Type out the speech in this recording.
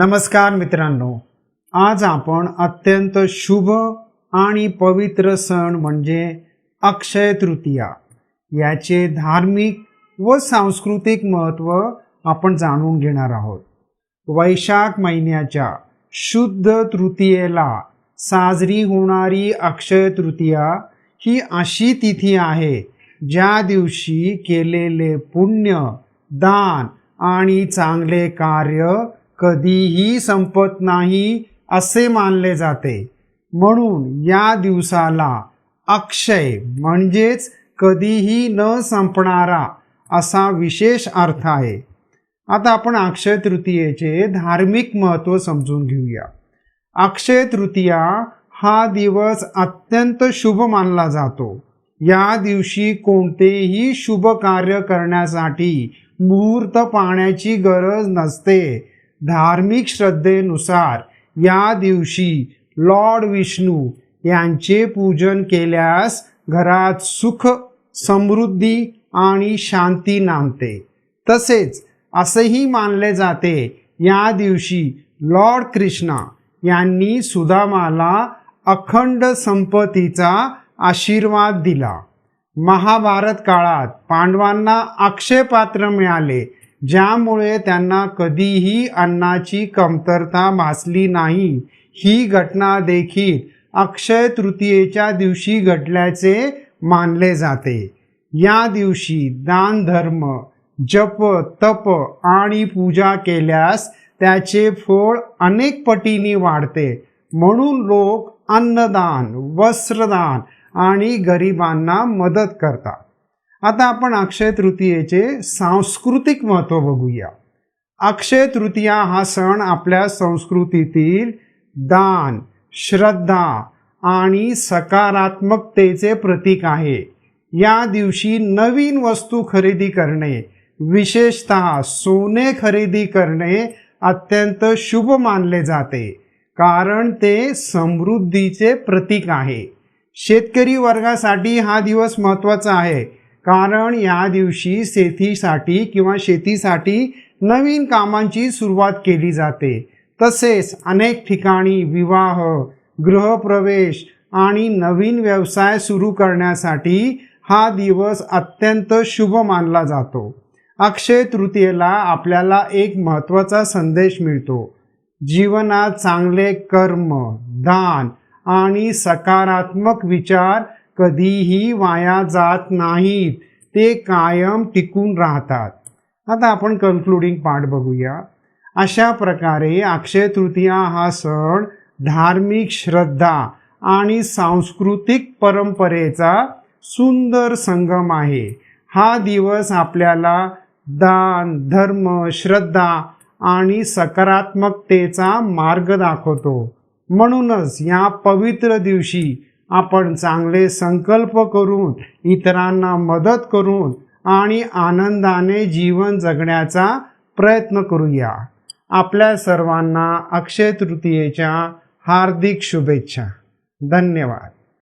नमस्कार मित्रांनो, आज आपण अत्यंत शुभ आणि पवित्र सण म्हणजे अक्षय तृतीया याचे धार्मिक व सांस्कृतिक महत्त्व आपण जाणून घेणार आहोत। वैशाख महिन्याच्या शुद्ध तृतीयेला साजरी होणारी अक्षय तृतीया ही अशी तिथी आहे ज्या दिवशी केलेले पुण्य, दान आणि चांगले कार्य कधीही संपत नाही असे मानले जाते। म्हणून या दिवसाला अक्षय म्हणजेच कधीही न संपणारा असा विशेष अर्थ आहे। आता आपण अक्षय तृतीयेचे धार्मिक महत्त्व समजून घेऊया। अक्षय तृतीया हा दिवस अत्यंत शुभ मानला जातो। या दिवशी कोणतेही शुभ कार्य करण्यासाठी मुहूर्त पाहण्याची गरज नसते। धार्मिक श्रद्धेनुसार या दिवशी लॉर्ड विष्णू यांचे पूजन केल्यास घरात सुख, समृद्धी आणि शांती नांदते। तसेच असेही मानले जाते या दिवशी लॉर्ड कृष्णा यांनी सुदामाला अखंड संपत्तीचा आशीर्वाद दिला। महाभारत काळात पांडवांना अक्षय पात्र मिळाले, ज्यामुळे त्यांना कधीही अन्नाची कमतरता भासली नाही। ही घटना देखील अक्षय तृतीयेच्या दिवशी घडल्याचे मानले जाते। या दिवशी दान, धर्म, जप, तप आणि पूजा केल्यास त्याचे फळ अनेक पटीने वाढते। म्हणून लोक अन्नदान, वस्त्रदान आणि गरिबांना मदत करतात। आता आपण अक्षय तृतीयेचे सांस्कृतिक महत्त्व बघूया। अक्षय तृतीया हा सण आपल्या संस्कृतीतील दान, श्रद्धा आणि सकारात्मकतेचे प्रतीक आहे। या दिवशी नवीन वस्तू खरेदी करणे, विशेषतः सोने खरेदी करणे अत्यंत शुभ मानले जाते, कारण ते समृद्धीचे प्रतीक आहे। शेतकरी वर्गासाठी हा दिवस महत्त्वाचा आहे, कारण या दिवशी शेतीसाठी नवीन कामांची सुरुवात केली जाते। तसेच अनेक ठिकाणी विवाह, गृहप्रवेश आणि नवीन व्यवसाय सुरू करण्यासाठी हा दिवस अत्यंत शुभ मानला जातो। अक्षय तृतीयेला आपल्याला एक महत्त्वाचा संदेश मिळतो। जीवनात चांगले कर्म, दान आणि सकारात्मक विचार कधीही वाया जात नाहीत, ते कायम टिकून राहतात। आता आपण कन्क्लुडिंग पार्ट बघूया। अशा प्रकारे अक्षय तृतीया हा सण धार्मिक श्रद्धा आणि सांस्कृतिक परंपरेचा सुंदर संगम आहे। हा दिवस आपल्याला दान, धर्म, श्रद्धा आणि सकारात्मकतेचा मार्ग दाखवतो। म्हणूनच या पवित्र दिवशी आपण चांगले संकल्प करून, इतरांना मदत करून आणि आनंदाने जीवन जगण्याचा प्रयत्न करूया। आपल्या सर्वांना अक्षय तृतीयेच्या हार्दिक शुभेच्छा। धन्यवाद।